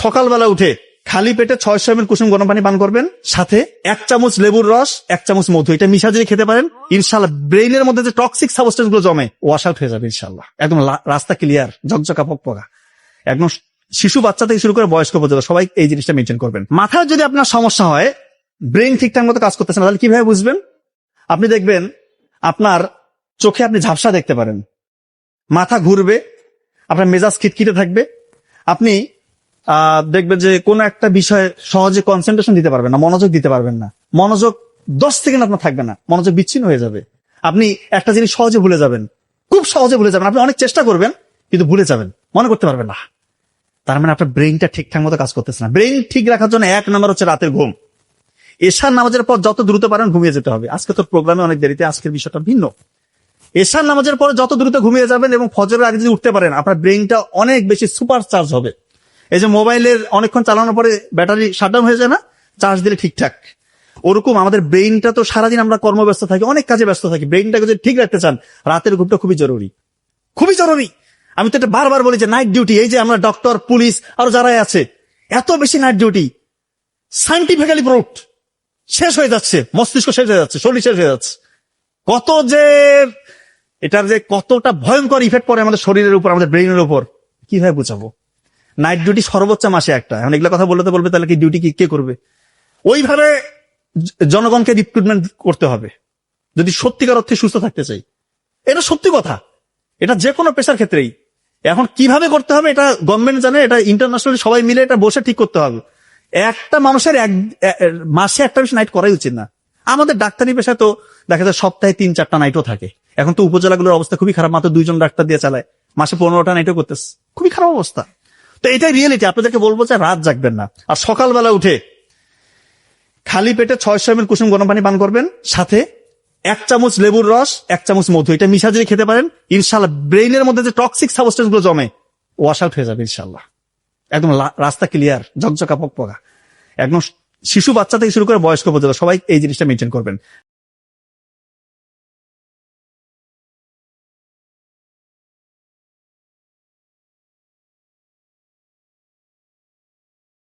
সকালবেলা উঠে খালি পেটে 600 ml কুসুম গরম পানি পান করবেন, সাথে 1 চামচ লেবুর রস, 1 চামচ মধু, এটা মিশা যদি খেতে পারেন ইনশাআল্লাহ ব্রেইনের মধ্যে যে টক্সিক সাবস্টেন্স গুলো জমে ওয়াশ আউট হয়ে যাবে ইনশাআল্লাহ। একদম রাস্তা ক্লিয়ার, ঝকঝকা পকপকা। একদম শিশু বাচ্চা থেকে শুরু করে বয়স্ক পর্যন্ত সবাই এই জিনিসটা মেনটেন করবেন। মাথার যদি আপনার সমস্যা হয়, ব্রেইন ঠিকঠাক মতো কাজ করতেছে না, তাহলে কিভাবে বুঝবেন? আপনি দেখবেন আপনার চোখে আপনি ঝাপসা দেখতে পারেন, মাথা ঘুরবে, আপনার মেজাজ খিটখিটে থাকবে, আপনি দেখবেন যে কোনো একটা বিষয়ে সহজে কনসেন্ট্রেশন দিতে পারবেন না, মনোযোগ দিতে পারবেন না, মনোযোগ 10 সেকেন্ড আপনার থাকবে না, মনোযোগ বিচ্ছিন্ন হয়ে যাবে। আপনি একটা জিনিস সহজে ভুলে যাবেন, খুব সহজে ভুলে যাবেন, আপনি অনেক চেষ্টা করবেন কিন্তু ভুলে যাবেন, মনে করতে পারবেন না। তার মানে আপনার ব্রেইনটা ঠিকঠাক মতো কাজ করতেছে না। ব্রেইন ঠিক রাখার জন্য 1 নম্বর হচ্ছে রাতের ঘুম। এশার নামাজের পর যত দ্রুত পারেন ঘুমিয়ে যেতে হবে। আজকে তো প্রোগ্রামে অনেক দেরিতে, আজকের বিষয়টা ভিন্ন। এশার নামাজের পরে যত দ্রুত ঘুমিয়ে যাবেন এবং ফজরের আগে যদি উঠতে পারেন, আপনার ব্রেইনটা অনেক বেশি সুপার চার্জ হবে। এই যে মোবাইলের অনেকক্ষণ চালানোর পরে ব্যাটারি শাটডাউন হয়ে যায় না, চার্জ দিলে ঠিকঠাক, ওরকম আমাদের ব্রেইনটা তো সারাদিন আমরা কর্মব্যস্ত থাকি, অনেক কাজে ব্যস্ত থাকি, ব্রেইনটাকে যদি ঠিক রাখতে চান রাতের ঘুমটা খুবই জরুরি, খুবই জরুরি। আমি তো এটা বারবার বলি যে নাইট ডিউটি, এই যে আমরা ডক্টর, পুলিশ আরো যারাই আছে, এত বেশি নাইট ডিউটি সায়েন্টিফিক্যালি প্রুভড, শেষ হয়ে যাচ্ছে, মস্তিষ্ক শেষ হয়ে যাচ্ছে, শরীর শেষ হয়ে যাচ্ছে। কত যে এটার যে কতটা ভয়ঙ্কর ইফেক্ট পড়ে আমাদের শরীরের উপর, আমাদের ব্রেইনের উপর, কিভাবে বুঝাবো? নাইট ডিউটি সর্বোচ্চ মাসে একটা। এখন এগুলো কথা বলতে বলবে তাহলে কি ডিউটি কে করবে? ওইভাবে জনগণকে রিক্রুটমেন্ট করতে হবে যদি সত্যিকার অর্থে সুস্থ থাকতে চাই। এটা সত্যি কথা, এটা যে কোনো পেশার ক্ষেত্রেই। এখন কিভাবে করতে হবে এটা গভর্নমেন্ট জানে, এটা ইন্টারন্যাশনালি সবাই মিলে এটা বসে ঠিক করতে হবে। একটা মানুষের মাসে একটা বেশি নাইট করাই উচিত না। আমাদের ডাক্তারি পেশায় তো দেখা যায় সপ্তাহে 3-4টা নাইটও থাকে। এখন তো উপজেলাগুলোর অবস্থা খুবই খারাপ, মাত্র 2 জন ডাক্তার দিয়ে চালায়, মাসে 15টা নাইটও করতেছে, খুবই খারাপ অবস্থা। তো এটাই রিয়েলিটি। আপনাদেরকে বলবো যে রাত জাগবেন না, আর সকালবেলা উঠে খালি পেটে 600 ml কুসুম গরম পানি পান করবেন, সাথে 1 চামচ লেবুর রস, 1 চামচ মধু, এটা মিশা যদি খেতে পারেন ইনশাআল্লাহ ব্রেইনের মধ্যে যে টক্সিক সাবস্টেন্স গুলো জমে ওয়াশ আউট হয়ে যাবে ইনশাআল্লাহ। একদম রাস্তা ক্লিয়ার, ঝকঝকা পকপকা। একদম শিশু বাচ্চা থেকে শুরু করে বয়স্ক পর্যন্ত সবাই এই জিনিসটা মেনটেন করবেন।